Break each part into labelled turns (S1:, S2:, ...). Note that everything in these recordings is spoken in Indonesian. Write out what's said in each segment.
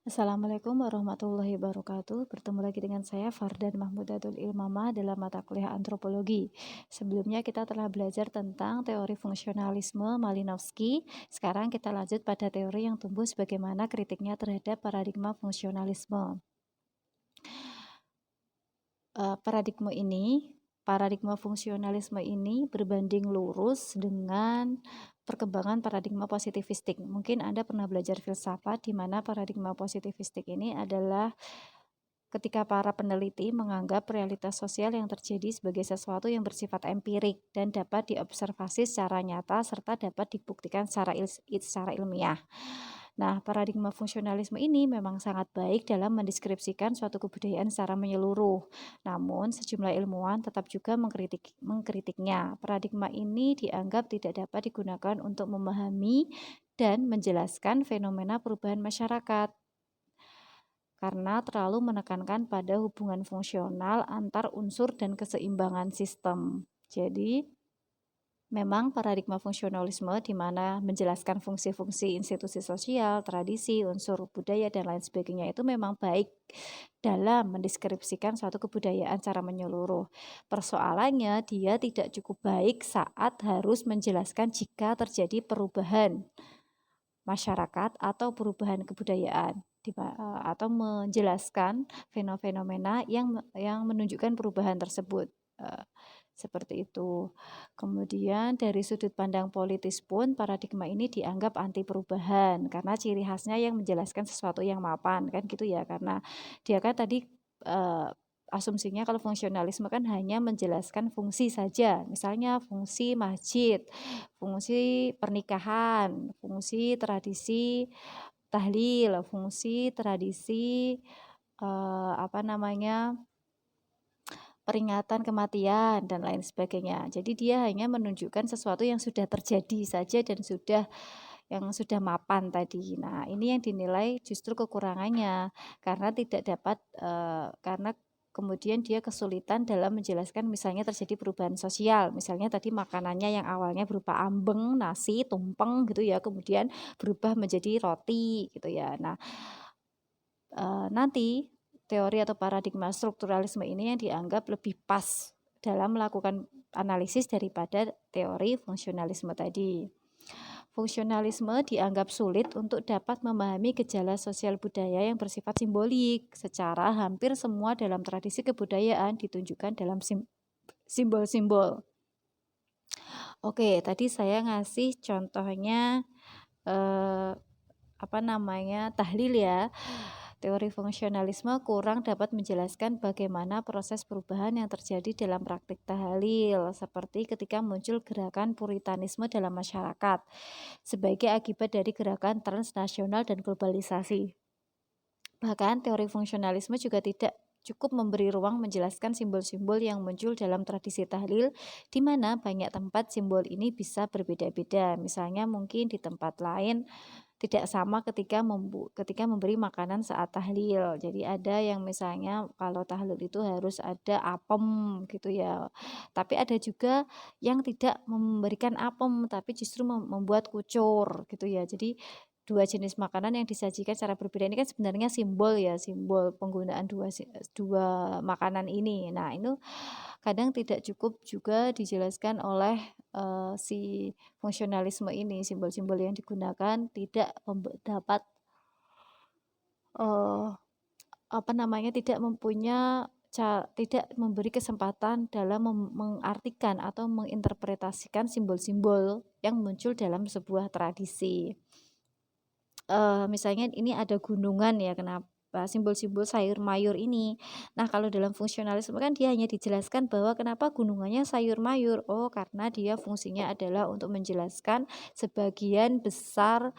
S1: Assalamualaikum warahmatullahi wabarakatuh. Bertemu lagi dengan saya Fardan Mahmudatul Ilmamah dalam mata kuliah antropologi. Sebelumnya kita telah belajar tentang teori fungsionalisme Malinowski. Sekarang kita lanjut pada teori yang tumbuh sebagaimana kritiknya terhadap paradigma fungsionalisme. Paradigma fungsionalisme ini berbanding lurus dengan perkembangan paradigma positivistik. Mungkin Anda pernah belajar filsafat di mana paradigma positivistik ini adalah ketika para peneliti menganggap realitas sosial yang terjadi sebagai sesuatu yang bersifat empirik dan dapat diobservasi secara nyata serta dapat dibuktikan secara ilmiah. Nah, paradigma fungsionalisme ini memang sangat baik dalam mendeskripsikan suatu kebudayaan secara menyeluruh. Namun, sejumlah ilmuwan tetap juga mengkritiknya. Paradigma ini dianggap tidak dapat digunakan untuk memahami dan menjelaskan fenomena perubahan masyarakat karena terlalu menekankan pada hubungan fungsional antar unsur dan keseimbangan sistem. Jadi, memang paradigma fungsionalisme di mana menjelaskan fungsi-fungsi institusi sosial, tradisi, unsur budaya, dan lain sebagainya itu memang baik dalam mendeskripsikan suatu kebudayaan secara menyeluruh. Persoalannya, dia tidak cukup baik saat harus menjelaskan jika terjadi perubahan masyarakat atau perubahan kebudayaan atau menjelaskan fenomena yang menunjukkan perubahan tersebut. Seperti itu. Kemudian dari sudut pandang politis pun paradigma ini dianggap anti perubahan karena ciri khasnya yang menjelaskan sesuatu yang mapan kan gitu ya, karena dia kan tadi asumsinya kalau fungsionalisme kan hanya menjelaskan fungsi saja, misalnya fungsi masjid, fungsi pernikahan, fungsi tradisi tahlil, fungsi tradisi peringatan kematian dan lain sebagainya. Jadi dia hanya menunjukkan sesuatu yang sudah terjadi saja dan sudah mapan tadi. Nah, ini yang dinilai justru kekurangannya karena tidak dapat karena kemudian dia kesulitan dalam menjelaskan misalnya terjadi perubahan sosial. Misalnya tadi makanannya yang awalnya berupa ambeng, nasi, tumpeng gitu ya, kemudian berubah menjadi roti gitu ya. Nah, nanti teori atau paradigma strukturalisme ini yang dianggap lebih pas dalam melakukan analisis daripada teori fungsionalisme tadi. Fungsionalisme dianggap sulit untuk dapat memahami gejala sosial budaya yang bersifat simbolik. Secara hampir semua dalam tradisi kebudayaan ditunjukkan dalam simbol-simbol. Oke, tadi saya ngasih contohnya tahlil ya. Teori fungsionalisme kurang dapat menjelaskan bagaimana proses perubahan yang terjadi dalam praktik tahlil, seperti ketika muncul gerakan puritanisme dalam masyarakat, sebagai akibat dari gerakan transnasional dan globalisasi. Bahkan teori fungsionalisme juga tidak cukup memberi ruang menjelaskan simbol-simbol yang muncul dalam tradisi tahlil, di mana banyak tempat simbol ini bisa berbeda-beda. Misalnya mungkin di tempat lain tidak sama ketika memberi makanan saat tahlil. Jadi ada yang misalnya kalau tahlil itu harus ada apem gitu ya. Tapi ada juga yang tidak memberikan apem tapi justru membuat kucur gitu ya. Jadi dua jenis makanan yang disajikan secara berbeda ini kan sebenarnya simbol ya, simbol penggunaan dua makanan ini. Nah, itu kadang tidak cukup juga dijelaskan oleh si fungsionalisme ini, simbol-simbol yang digunakan tidak dapat tidak memberi kesempatan dalam mengartikan atau menginterpretasikan simbol-simbol yang muncul dalam sebuah tradisi. Misalnya ini ada gunungan ya, kenapa simbol-simbol sayur mayur ini. Nah, kalau dalam fungsionalisme kan dia hanya dijelaskan bahwa kenapa gunungannya sayur mayur. Oh, karena dia fungsinya adalah untuk menjelaskan sebagian besar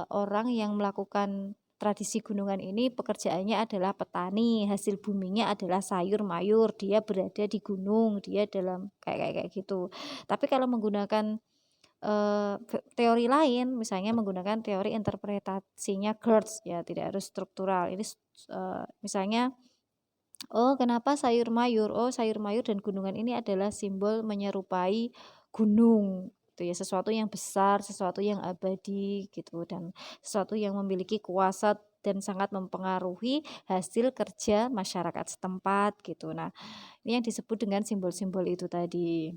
S1: orang yang melakukan tradisi gunungan ini pekerjaannya adalah petani, hasil buminya adalah sayur mayur, dia berada di gunung, dia dalam kayak gitu. Tapi kalau menggunakan teori lain, misalnya menggunakan teori interpretasinya Gertz ya, tidak harus struktural. Ini misalnya, oh kenapa sayur mayur? Oh sayur mayur dan gunungan ini adalah simbol menyerupai gunung. gitu ya, sesuatu yang besar, sesuatu yang abadi gitu, dan sesuatu yang memiliki kuasa dan sangat mempengaruhi hasil kerja masyarakat setempat gitu. Nah, ini yang disebut dengan simbol-simbol itu tadi.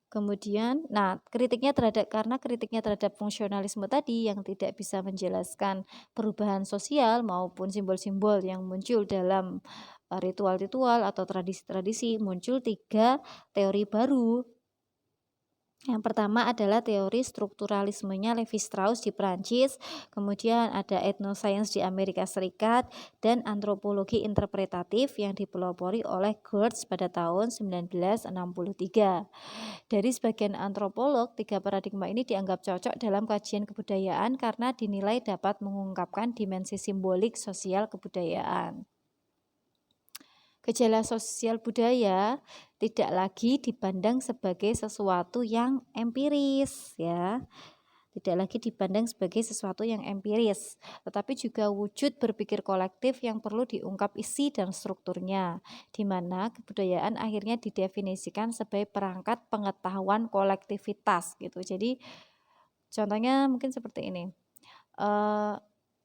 S1: Kemudian, nah kritiknya terhadap fungsionalisme tadi yang tidak bisa menjelaskan perubahan sosial maupun simbol-simbol yang muncul dalam ritual-ritual atau tradisi-tradisi, muncul 3 teori baru. Yang pertama adalah teori strukturalismenya Levi-Strauss di Prancis, kemudian ada etnoscience di Amerika Serikat, dan antropologi interpretatif yang dipelopori oleh Geertz pada tahun 1963. Dari sebagian antropolog, 3 paradigma ini dianggap cocok dalam kajian kebudayaan karena dinilai dapat mengungkapkan dimensi simbolik sosial kebudayaan. Gejala sosial budaya tidak lagi dipandang sebagai sesuatu yang empiris, ya. Tidak lagi dipandang sebagai sesuatu yang empiris, tetapi juga wujud berpikir kolektif yang perlu diungkap isi dan strukturnya, di mana kebudayaan akhirnya didefinisikan sebagai perangkat pengetahuan kolektivitas gitu. Jadi contohnya mungkin seperti ini.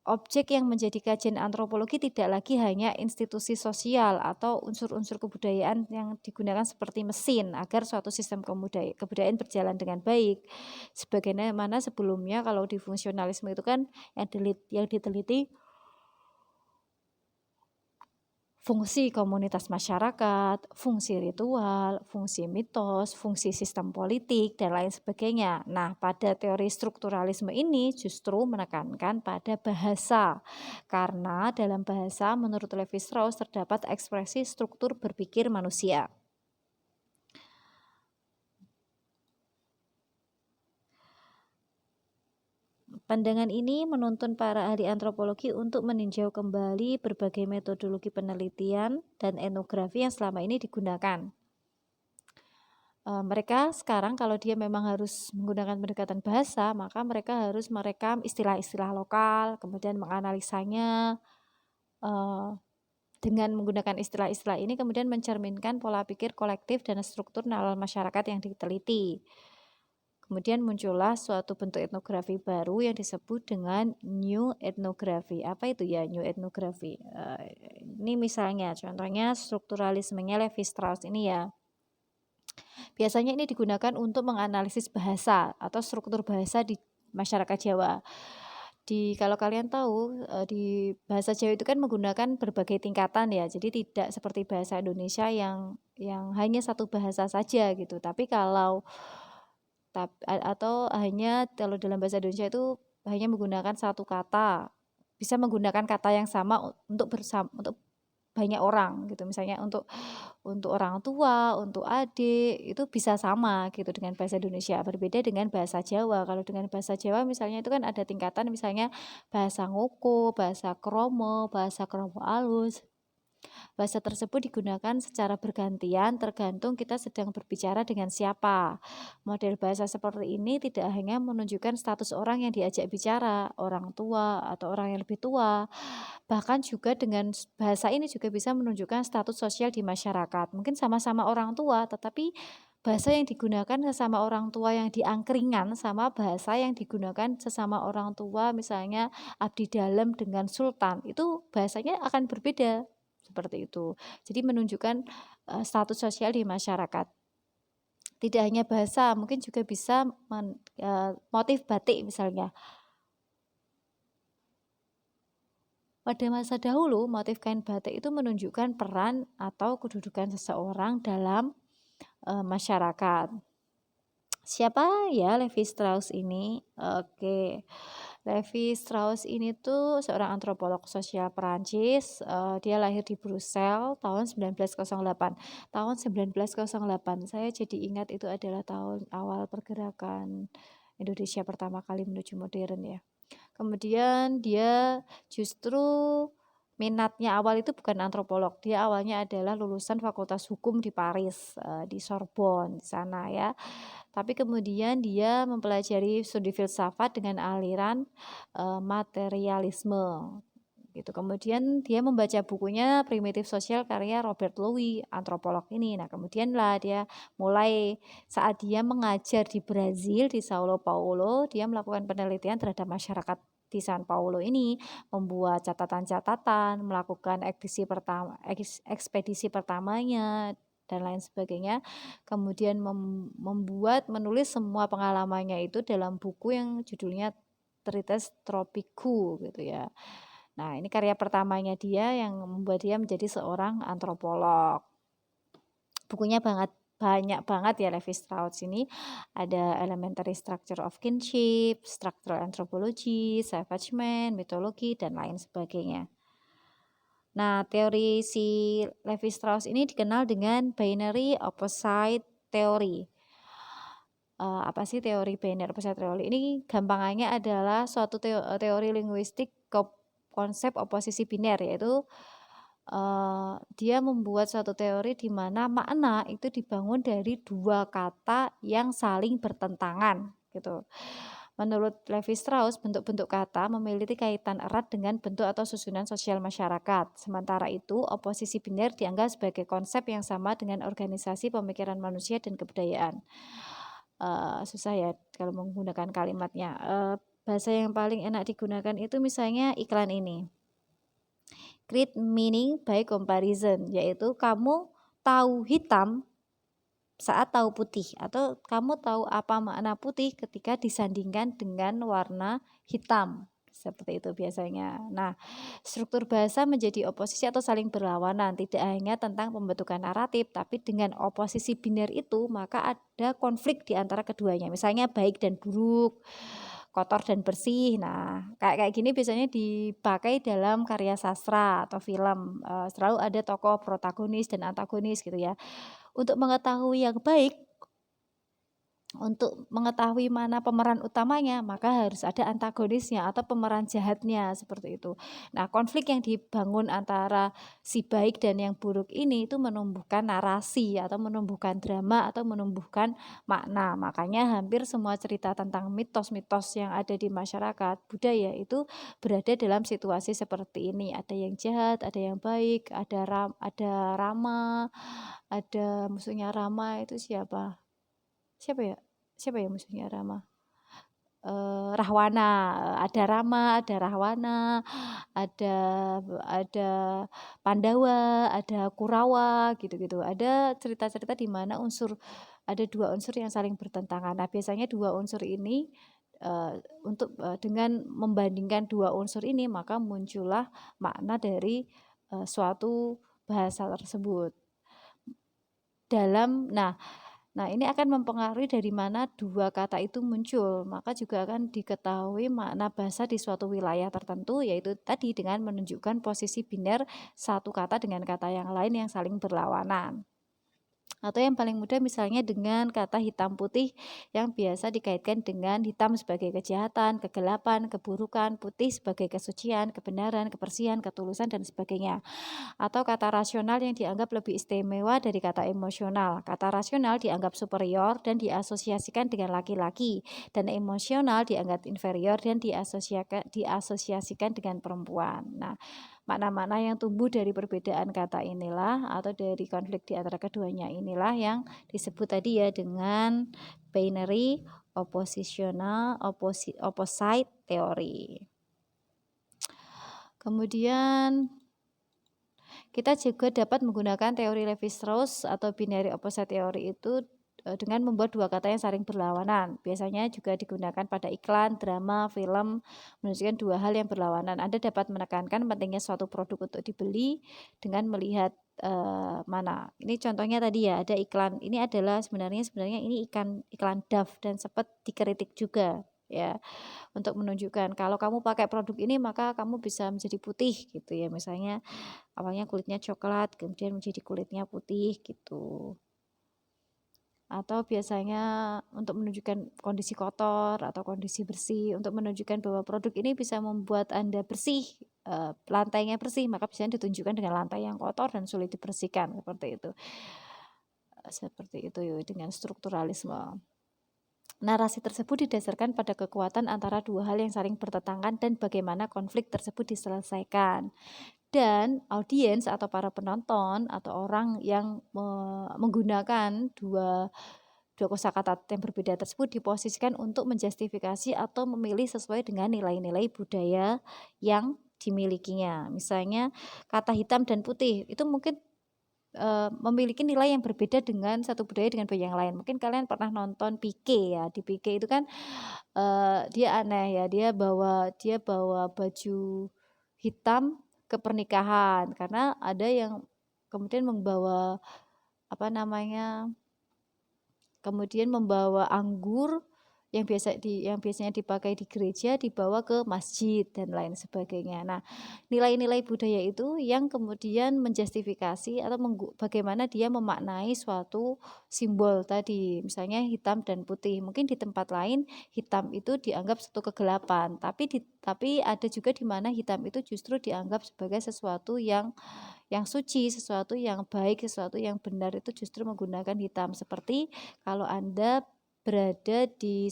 S1: Objek yang menjadi kajian antropologi tidak lagi hanya institusi sosial atau unsur-unsur kebudayaan yang digunakan seperti mesin agar suatu sistem kebudayaan berjalan dengan baik. Sebagaimana sebelumnya kalau di fungsionalisme itu kan yang diteliti fungsi komunitas masyarakat, fungsi ritual, fungsi mitos, fungsi sistem politik, dan lain sebagainya. Nah, pada teori strukturalisme ini justru menekankan pada bahasa. Karena dalam bahasa menurut Levi-Strauss terdapat ekspresi struktur berpikir manusia. Pandangan ini menuntun para ahli antropologi untuk meninjau kembali berbagai metodologi penelitian dan etnografi yang selama ini digunakan. Mereka sekarang kalau dia memang harus menggunakan pendekatan bahasa, maka mereka harus merekam istilah-istilah lokal, kemudian menganalisanya, dengan menggunakan istilah-istilah ini kemudian mencerminkan pola pikir kolektif dan struktur nalar masyarakat yang diteliti. Kemudian muncullah suatu bentuk etnografi baru yang disebut dengan new etnografi. Apa itu ya new etnografi? Ini misalnya contohnya strukturalismenya Levi-Strauss ini ya. Biasanya ini digunakan untuk menganalisis bahasa atau struktur bahasa di masyarakat Jawa. Kalau kalian tahu, di bahasa Jawa itu kan menggunakan berbagai tingkatan ya, jadi tidak seperti bahasa Indonesia yang hanya satu bahasa saja gitu. Tapi kalau kalau dalam bahasa Indonesia itu hanya menggunakan satu kata, bisa menggunakan kata yang sama untuk banyak orang gitu. Misalnya untuk orang tua, untuk adik, itu bisa sama gitu dengan bahasa Indonesia. Berbeda dengan bahasa Jawa. Kalau dengan bahasa Jawa misalnya itu kan ada tingkatan, misalnya bahasa ngoko, bahasa kromo alus. Bahasa tersebut digunakan secara bergantian tergantung kita sedang berbicara dengan siapa. Model bahasa seperti ini tidak hanya menunjukkan status orang yang diajak bicara, orang tua atau orang yang lebih tua. Bahkan juga dengan bahasa ini juga bisa menunjukkan status sosial di masyarakat. Mungkin sama-sama orang tua, tetapi bahasa yang digunakan sesama orang tua yang diangkringan sama bahasa yang digunakan sesama orang tua misalnya abdi dalam dengan sultan, itu bahasanya akan berbeda. Seperti itu. Jadi menunjukkan status sosial di masyarakat. Tidak hanya bahasa, mungkin juga bisa motif batik misalnya. Pada masa dahulu, motif kain batik itu menunjukkan peran atau kedudukan seseorang dalam masyarakat. Siapa ya Levi-Strauss ini? Oke. Levi-Strauss ini tuh seorang antropolog sosial Perancis. Dia lahir di Brussels tahun 1908. Tahun 1908, saya jadi ingat itu adalah tahun awal pergerakan Indonesia pertama kali menuju modern ya. Kemudian dia justru minatnya awal itu bukan antropolog. Dia awalnya adalah lulusan Fakultas Hukum di Paris, di Sorbonne di sana ya. Tapi kemudian dia mempelajari studi filsafat dengan aliran materialisme. gitu. Kemudian dia membaca bukunya Primitif Sosial karya Robert Louis, antropolog ini. Nah, kemudianlah dia mulai saat dia mengajar di Brazil, di Sao Paulo, dia melakukan penelitian terhadap masyarakat di San Paulo ini, membuat catatan-catatan, melakukan ekspedisi pertamanya dan lain sebagainya. Kemudian menulis semua pengalamannya itu dalam buku yang judulnya Treatise Tropico gitu ya. Nah, ini karya pertamanya dia yang membuat dia menjadi seorang antropolog. Bukunya banyak banget ya Levi Strauss ini. Ada Elementary Structure of Kinship, Structural Anthropology, Savage Man, Mythology, dan lain sebagainya. Nah, teori si Levi Strauss ini dikenal dengan binary opposite theory. Apa sih teori binary opposite theory? Ini gampangannya adalah suatu teori linguistik konsep oposisi biner, yaitu dia membuat suatu teori di mana makna itu dibangun dari dua kata yang saling bertentangan gitu. Menurut Levi Strauss, bentuk-bentuk kata memiliki kaitan erat dengan bentuk atau susunan sosial masyarakat. Sementara itu, oposisi biner dianggap sebagai konsep yang sama dengan organisasi pemikiran manusia dan kebudayaan. Susah ya kalau menggunakan kalimatnya. Bahasa yang paling enak digunakan itu misalnya iklan ini. Create meaning by comparison, yaitu kamu tahu hitam saat tahu putih, atau kamu tahu apa makna putih ketika disandingkan dengan warna hitam. Seperti itu biasanya. Nah, struktur bahasa menjadi oposisi atau saling berlawanan, tidak hanya tentang pembentukan naratif, tapi dengan oposisi biner itu maka ada konflik di antara keduanya. Misalnya baik dan buruk, kotor dan bersih. Nah, kayak gini biasanya dipakai dalam karya sastra atau film. Selalu ada tokoh protagonis dan antagonis gitu ya. Untuk mengetahui yang baik, untuk mengetahui mana pemeran utamanya, maka harus ada antagonisnya atau pemeran jahatnya, seperti itu. Nah, konflik yang dibangun antara si baik dan yang buruk ini itu menumbuhkan narasi atau menumbuhkan drama atau menumbuhkan makna. Makanya hampir semua cerita tentang mitos-mitos yang ada di masyarakat budaya itu berada dalam situasi seperti ini. Ada yang jahat, ada yang baik, ada Rama, ada musuhnya Rama itu siapa? Siapa ya musuhnya Rama? Rahwana, ada Rama, ada Rahwana, ada Pandawa, ada Kurawa, gitu-gitu. Ada cerita-cerita di mana ada dua unsur yang saling bertentangan. Nah, biasanya dua unsur ini dengan membandingkan dua unsur ini, maka muncullah makna dari suatu bahasa tersebut. Nah, ini akan mempengaruhi dari mana dua kata itu muncul, maka juga akan diketahui makna bahasa di suatu wilayah tertentu, yaitu tadi dengan menunjukkan posisi biner satu kata dengan kata yang lain yang saling berlawanan. Atau yang paling mudah misalnya dengan kata hitam putih yang biasa dikaitkan dengan hitam sebagai kejahatan, kegelapan, keburukan, putih sebagai kesucian, kebenaran, kebersihan, ketulusan, dan sebagainya. Atau kata rasional yang dianggap lebih istimewa dari kata emosional. Kata rasional dianggap superior dan diasosiasikan dengan laki-laki, dan emosional dianggap inferior dan diasosiasikan dengan perempuan. Nah, makna-makna yang tumbuh dari perbedaan kata inilah atau dari konflik di antara keduanya inilah yang disebut tadi ya dengan binary opposite theory. Kemudian kita juga dapat menggunakan teori Levi-Strauss atau binary opposite theory itu dengan membuat dua kata yang saling berlawanan. Biasanya juga digunakan pada iklan, drama, film, menunjukkan dua hal yang berlawanan. Anda dapat menekankan pentingnya suatu produk untuk dibeli dengan melihat mana. Ini contohnya tadi ya, ada iklan. Ini adalah sebenarnya ini iklan Dove dan sempat dikritik juga ya, untuk menunjukkan kalau kamu pakai produk ini maka kamu bisa menjadi putih gitu ya. Misalnya awalnya kulitnya coklat, kemudian menjadi kulitnya putih gitu. Atau biasanya untuk menunjukkan kondisi kotor atau kondisi bersih, untuk menunjukkan bahwa produk ini bisa membuat Anda bersih, lantainya bersih, maka biasanya ditunjukkan dengan lantai yang kotor dan sulit dibersihkan, seperti itu. Seperti itu dengan strukturalisme. Narasi tersebut didasarkan pada kekuatan antara dua hal yang saling bertentangan dan bagaimana konflik tersebut diselesaikan. Dan audiens atau para penonton atau orang yang menggunakan dua kosakata yang berbeda tersebut diposisikan untuk menjustifikasi atau memilih sesuai dengan nilai-nilai budaya yang dimilikinya. Misalnya kata hitam dan putih itu mungkin memiliki nilai yang berbeda dengan satu budaya dengan budaya yang lain. Mungkin kalian pernah nonton Pike ya, di Pike itu kan dia aneh ya, dia bawa baju hitam ke pernikahan karena ada yang kemudian membawa apa namanya, kemudian membawa anggur yang biasanya dipakai di gereja dibawa ke masjid dan lain sebagainya. Nah, nilai-nilai budaya itu yang kemudian menjustifikasi atau bagaimana dia memaknai suatu simbol tadi, misalnya hitam dan putih. Mungkin di tempat lain hitam itu dianggap satu kegelapan, tapi ada juga di mana hitam itu justru dianggap sebagai sesuatu yang suci, sesuatu yang baik, sesuatu yang benar itu justru menggunakan hitam. Seperti kalau Anda berada di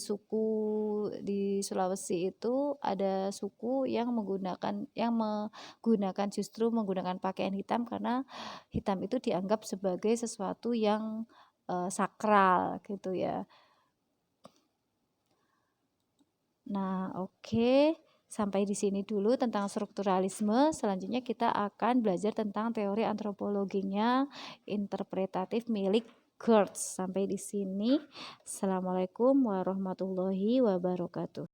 S1: Sulawesi itu ada suku yang menggunakan pakaian hitam karena hitam itu dianggap sebagai sesuatu yang sakral gitu ya. Nah, oke. Sampai di sini dulu tentang strukturalisme. Selanjutnya kita akan belajar tentang teori antropologinya interpretatif milik Geertz. Sampai di sini. Assalamualaikum warahmatullahi wabarakatuh.